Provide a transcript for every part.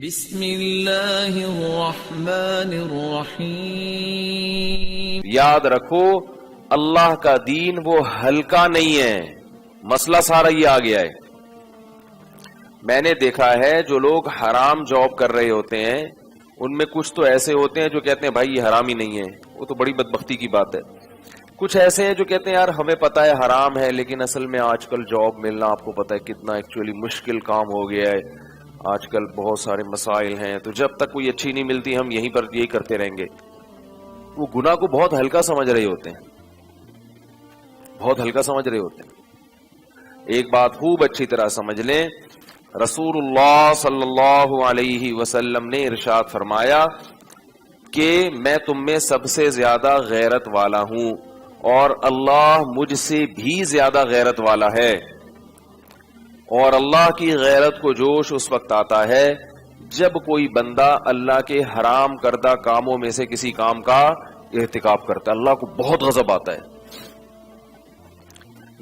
بسم اللہ الرحمن الرحیم۔ یاد رکھو اللہ کا دین وہ ہلکا نہیں ہے، مسئلہ سارا یہ آ گیا ہے۔ میں نے دیکھا ہے جو لوگ حرام جاب کر رہے ہوتے ہیں ان میں کچھ تو ایسے ہوتے ہیں جو کہتے ہیں بھائی یہ حرام ہی نہیں ہے، وہ تو بڑی بدبختی کی بات ہے۔ کچھ ایسے ہیں جو کہتے ہیں یار ہمیں پتہ ہے حرام ہے لیکن اصل میں آج کل جاب ملنا آپ کو پتہ ہے کتنا ایکچولی مشکل کام ہو گیا ہے، آج کل بہت سارے مسائل ہیں، تو جب تک کوئی اچھی نہیں ملتی ہم یہیں پر یہی کرتے رہیں گے۔ وہ گناہ کو بہت ہلکا سمجھ رہے ہوتے ہیں، بہت ہلکا سمجھ رہے ہوتے ہیں۔ ایک بات خوب اچھی طرح سمجھ لیں، رسول اللہ صلی اللہ علیہ وسلم نے ارشاد فرمایا کہ میں تم میں سب سے زیادہ غیرت والا ہوں اور اللہ مجھ سے بھی زیادہ غیرت والا ہے، اور اللہ کی غیرت کو جوش اس وقت آتا ہے جب کوئی بندہ اللہ کے حرام کردہ کاموں میں سے کسی کام کا ارتکاب کرتا ہے، اللہ کو بہت غضب آتا ہے۔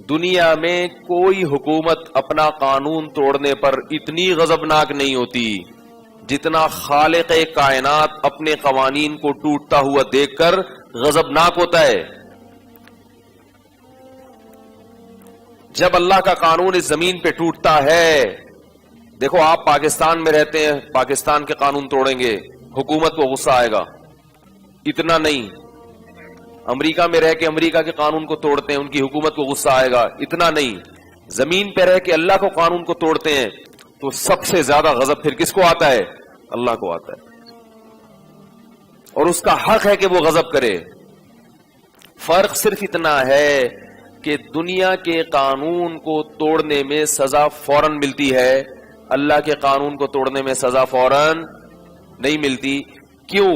دنیا میں کوئی حکومت اپنا قانون توڑنے پر اتنی غضبناک نہیں ہوتی جتنا خالق کائنات اپنے قوانین کو ٹوٹتا ہوا دیکھ کر غضبناک ہوتا ہے۔ جب اللہ کا قانون اس زمین پہ ٹوٹتا ہے، دیکھو آپ پاکستان میں رہتے ہیں، پاکستان کے قانون توڑیں گے حکومت کو غصہ آئے گا، اتنا نہیں۔ امریکہ میں رہ کے امریکہ کے قانون کو توڑتے ہیں، ان کی حکومت کو غصہ آئے گا، اتنا نہیں۔ زمین پہ رہ کے اللہ کو قانون کو توڑتے ہیں تو سب سے زیادہ غضب پھر کس کو آتا ہے؟ اللہ کو آتا ہے، اور اس کا حق ہے کہ وہ غضب کرے۔ فرق صرف اتنا ہے کہ دنیا کے قانون کو توڑنے میں سزا فوراً ملتی ہے، اللہ کے قانون کو توڑنے میں سزا فوراً نہیں ملتی۔ کیوں؟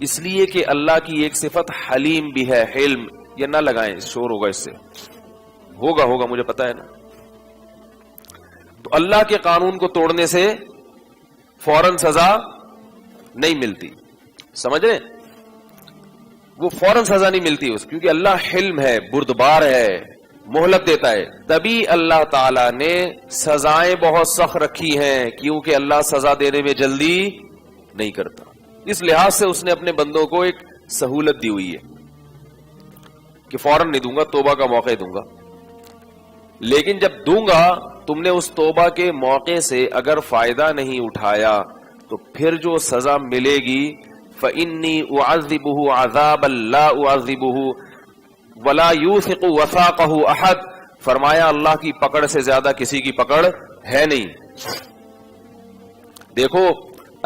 اس لیے کہ اللہ کی ایک صفت حلیم بھی ہے، حلم۔ یہ نہ لگائیں، شور ہوگا اس سے، ہوگا مجھے پتا ہے نا۔ تو اللہ کے قانون کو توڑنے سے فوراً سزا نہیں ملتی، سمجھ رہے؟ وہ فوراً سزا نہیں ملتی اس، کیونکہ اللہ حلم ہے، بردبار ہے، مہلت دیتا ہے۔ تبھی اللہ تعالی نے سزائیں بہت سخت رکھی ہیں، کیونکہ اللہ سزا دینے میں جلدی نہیں کرتا۔ اس لحاظ سے اس نے اپنے بندوں کو ایک سہولت دی ہوئی ہے کہ فوراً نہیں دوں گا، توبہ کا موقع دوں گا، لیکن جب دوں گا تم نے اس توبہ کے موقع سے اگر فائدہ نہیں اٹھایا تو پھر جو سزا ملے گی فَإِنِّي أُعَذِّبُهُ عَذَابًا لَا أُعَذِّبُهُ وَلَا يُوثِقُ وَثَاقَهُ أَحَدٌ، فرمایا اللہ کی پکڑ سے زیادہ کسی کی پکڑ ہے نہیں۔ دیکھو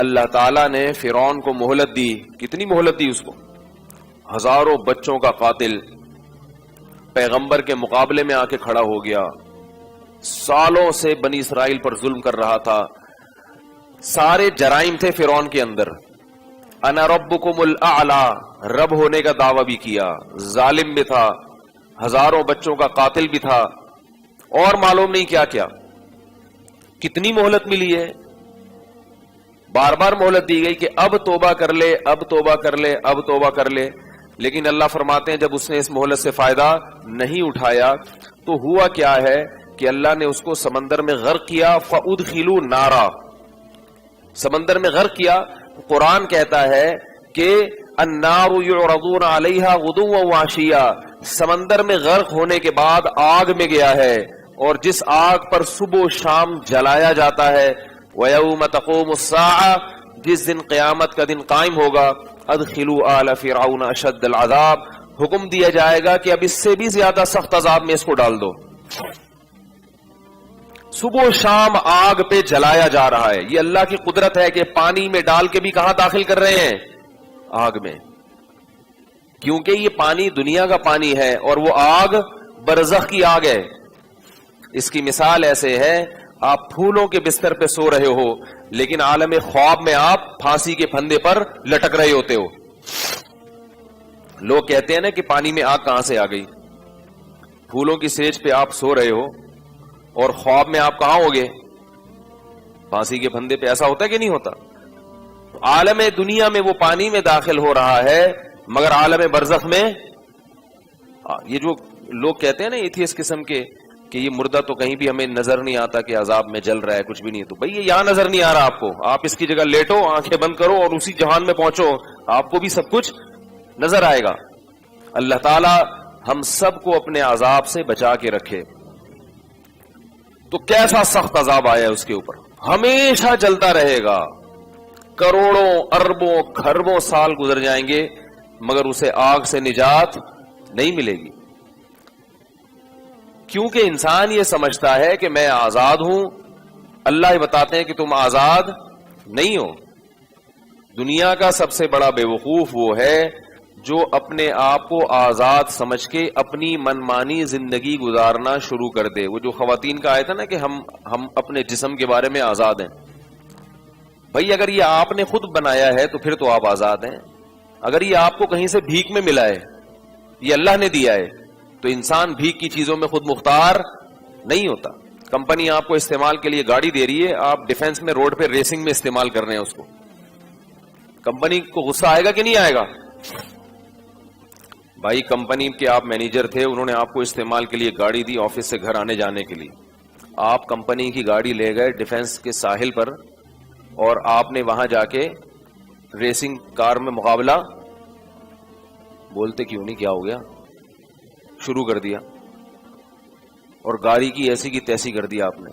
اللہ تعالیٰ نے فرعون کو مہلت دی، کتنی مہلت دی اس کو؟ ہزاروں بچوں کا قاتل پیغمبر کے مقابلے میں آ کے کھڑا ہو گیا، سالوں سے بنی اسرائیل پر ظلم کر رہا تھا، سارے جرائم تھے فرعون کے اندر، انا ربکم الاعلی، رب ہونے کا دعویٰ بھی کیا، ظالم بھی تھا، ہزاروں بچوں کا قاتل بھی تھا، اور معلوم نہیں کیا کیا۔ کتنی مہلت ملی ہے، بار بار مہلت دی گئی کہ اب توبہ کر لے، اب توبہ کر لے، اب توبہ کر لے، لیکن اللہ فرماتے ہیں جب اس نے اس مہلت سے فائدہ نہیں اٹھایا تو ہوا کیا ہے کہ اللہ نے اس کو سمندر میں غرق کیا، فَأُدْخِلُوا نَارًا، سمندر میں غرق کیا۔ قرآن کہتا ہے کہ النار یعرضون علیہا غدوا وعشیا، سمندر میں غرق ہونے کے بعد آگ میں گیا ہے، اور جس آگ پر صبح و شام جلایا جاتا ہے، وَيَوْمَ تَقُومُ السَّاعَةُ، جس دن قیامت کا دن قائم ہوگا، ادخلوا آل فرعون اشد العذاب، حکم دیا جائے گا کہ اب اس سے بھی زیادہ سخت عذاب میں اس کو ڈال دو۔ صبح و شام آگ پہ جلایا جا رہا ہے، یہ اللہ کی قدرت ہے کہ پانی میں ڈال کے بھی کہاں داخل کر رہے ہیں؟ آگ میں، کیونکہ یہ پانی دنیا کا پانی ہے اور وہ آگ برزخ کی آگ ہے۔ اس کی مثال ایسے ہے، آپ پھولوں کے بستر پہ سو رہے ہو لیکن عالم خواب میں آپ پھانسی کے پھندے پر لٹک رہے ہوتے ہو۔ لوگ کہتے ہیں نا کہ پانی میں آگ کہاں سے آ گئی؟ پھولوں کی سیج پہ آپ سو رہے ہو اور خواب میں آپ کہاں ہوگے؟ پھانسی کے پھندے پہ۔ ایسا ہوتا ہے کہ نہیں ہوتا؟ عالم دنیا میں وہ پانی میں داخل ہو رہا ہے، مگر عالم برزخ میں یہ جو لوگ کہتے ہیں نا ایتھیس قسم کے کہ یہ مردہ تو کہیں بھی ہمیں نظر نہیں آتا کہ عذاب میں جل رہا ہے, کچھ بھی نہیں. تو بھئی یہ یہاں نظر نہیں آ رہا آپ کو, آپ اس کی جگہ لیٹو, آنکھیں بند کرو اور اسی جہان میں پہنچو, آپ کو بھی سب کچھ نظر آئے گا. اللہ تعالی ہم سب کو اپنے عذاب سے بچا کے رکھے. تو کیسا سخت عذاب آیا اس کے اوپر, ہمیشہ جلتا رہے گا, کروڑوں اربوں کھربوں سال گزر جائیں گے مگر اسے آگ سے نجات نہیں ملے گی. کیونکہ انسان یہ سمجھتا ہے کہ میں آزاد ہوں, اللہ یہ بتاتے ہیں کہ تم آزاد نہیں ہو. دنیا کا سب سے بڑا بے وقوف وہ ہے جو اپنے آپ کو آزاد سمجھ کے اپنی منمانی زندگی گزارنا شروع کر دے. وہ جو خواتین کا آیا تھا نا کہ ہم اپنے جسم کے بارے میں آزاد ہیں. بھائی اگر یہ آپ نے خود بنایا ہے تو پھر تو آپ آزاد ہیں. اگر یہ آپ کو کہیں سے بھیک میں ملا ہے, یہ اللہ نے دیا ہے, تو انسان بھیک کی چیزوں میں خود مختار نہیں ہوتا. کمپنی آپ کو استعمال کے لیے گاڑی دے رہی ہے, آپ ڈیفنس میں روڈ پہ ریسنگ میں استعمال کر رہے ہیں اس کو, کمپنی کو غصہ آئے گا کہ نہیں آئے گا؟ بھائی کمپنی کے آپ مینیجر تھے, انہوں نے آپ کو استعمال کے لیے گاڑی دی آفس سے گھر آنے جانے کے لیے. آپ کمپنی کی گاڑی لے گئے ڈیفنس کے ساحل پر اور آپ نے وہاں جا کے ریسنگ کار میں مقابلہ, بولتے کیوں نہیں, کیا ہو گیا, شروع کر دیا اور گاڑی کی ایسی کی تیسی کر دیا آپ نے.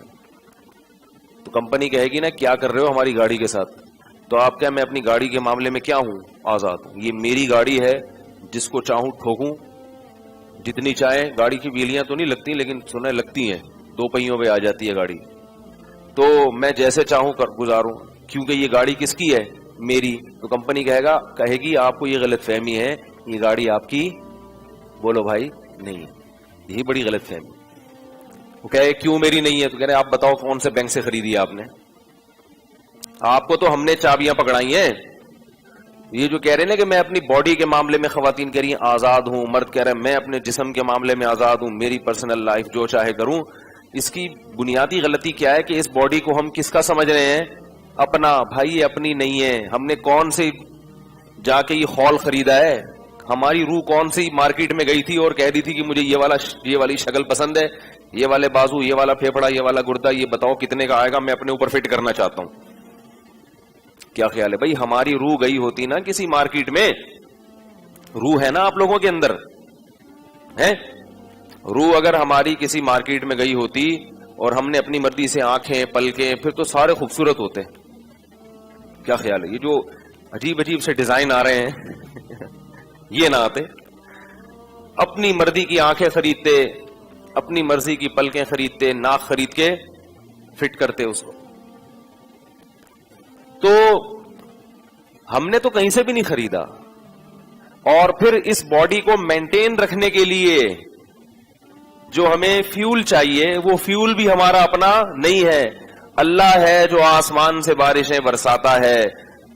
تو کمپنی کہے گی نا کیا کر رہے ہو ہماری گاڑی کے ساتھ؟ تو آپ کیا, میں اپنی گاڑی کے معاملے میں کیا ہوں, آزاد ہوں. یہ میری گاڑی ہے, جس کو چاہوں ٹھوکوں, جتنی چاہیں. گاڑی کی ویلیاں تو نہیں لگتی لیکن سنیں لگتی ہیں, 2 پہیوں پہ آ جاتی ہے گاڑی, تو میں جیسے چاہوں کر گزاروں کیونکہ یہ گاڑی کس کی ہے, میری. تو کمپنی کہے گی آپ کو یہ غلط فہمی ہے, یہ گاڑی آپ کی. بولو بھائی نہیں, یہی بڑی غلط فہمی. وہ کہے کیوں میری نہیں ہے؟ تو کہہ رہے آپ بتاؤ کون سے بینک سے خریدی آپ نے, آپ کو تو ہم نے چابیاں پکڑائی ہیں. یہ جو کہہ رہے ہیں نا کہ میں اپنی باڈی کے معاملے میں, خواتین کہہ رہی ہیں آزاد ہوں, مرد کہہ رہے ہیں میں اپنے جسم کے معاملے میں آزاد ہوں, میری پرسنل لائف جو چاہے کروں. اس کی بنیادی غلطی کیا ہے کہ اس باڈی کو ہم کس کا سمجھ رہے ہیں, اپنا. بھائی یہ اپنی نہیں ہے. ہم نے کون سے جا کے یہ خول خریدا ہے؟ ہماری روح کون سی مارکیٹ میں گئی تھی اور کہہ دی تھی کہ مجھے یہ والی شکل پسند ہے, یہ والے بازو, یہ والا پھیپڑا, یہ والا گردہ, یہ بتاؤ کتنے کا آئے گا, میں اپنے اوپر فٹ کرنا چاہتا ہوں. کیا خیال ہے بھائی, ہماری روح گئی ہوتی نا کسی مارکیٹ میں, روح ہے نا آپ لوگوں کے اندر ہے, روح اگر ہماری کسی مارکیٹ میں گئی ہوتی اور ہم نے اپنی مرضی سے آنکھیں پلکیں, پھر تو سارے خوبصورت ہوتے. کیا خیال ہے؟ یہ جو عجیب عجیب سے ڈیزائن آ رہے ہیں یہ نہ آتے. اپنی مرضی کی آنکھیں خریدتے, اپنی مرضی کی پلکیں خریدتے, ناک خرید کے فٹ کرتے اس کو. تو ہم نے تو کہیں سے بھی نہیں خریدا. اور پھر اس باڈی کو مینٹین رکھنے کے لیے جو ہمیں فیول چاہیے, وہ فیول بھی ہمارا اپنا نہیں ہے. اللہ ہے جو آسمان سے بارشیں برساتا ہے,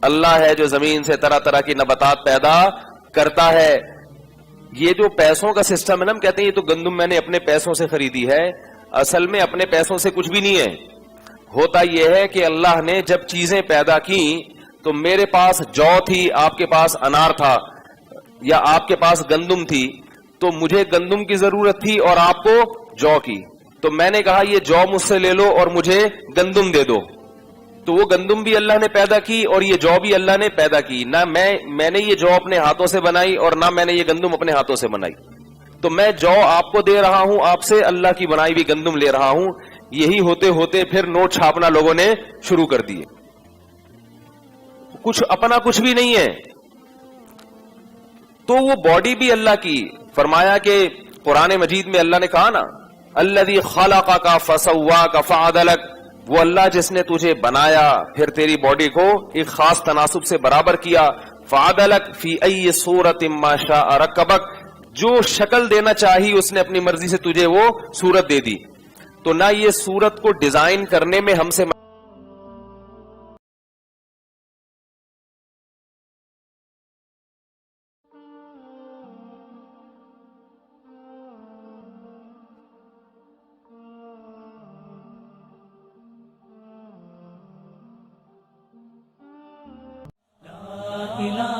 اللہ ہے جو زمین سے طرح طرح کی نباتات پیدا کرتا ہے. یہ جو پیسوں کا سسٹم ہے نا, ہم کہتے ہیں یہ تو گندم میں نے اپنے پیسوں سے خریدی ہے. اصل میں اپنے پیسوں سے کچھ بھی نہیں ہے. ہوتا یہ ہے کہ اللہ نے جب چیزیں پیدا کی تو میرے پاس جو تھی, آپ کے پاس انار تھا, یا آپ کے پاس گندم تھی, تو مجھے گندم کی ضرورت تھی اور آپ کو جو کی. تو میں نے کہا یہ جو مجھ سے لے لو اور مجھے گندم دے دو. تو وہ گندم بھی اللہ نے پیدا کی اور یہ جو بھی اللہ نے پیدا کی. نہ میں نے یہ جو اپنے ہاتھوں سے بنائی اور نہ میں نے یہ گندم اپنے ہاتھوں سے بنائی. تو میں جو آپ کو دے رہا ہوں, آپ سے اللہ کی بنائی ہوئی گندم لے رہا ہوں. یہی ہوتے ہوتے پھر نوٹ چھاپنا لوگوں نے شروع کر دیے. کچھ اپنا کچھ بھی نہیں ہے. تو وہ باڈی بھی اللہ کی. فرمایا کہ قرآن مجید میں اللہ نے کہا نا, الذی خلقک فسواک فعدلک, وہ اللہ جس نے تجھے بنایا پھر تیری باڈی کو ایک خاص تناسب سے برابر کیا. فعدلک فی ای صورت ما شاء رکبک, جو شکل دینا چاہی اس نے اپنی مرضی سے تجھے وہ صورت دے دی. تو نہ یہ صورت کو ڈیزائن کرنے میں ہم سے إله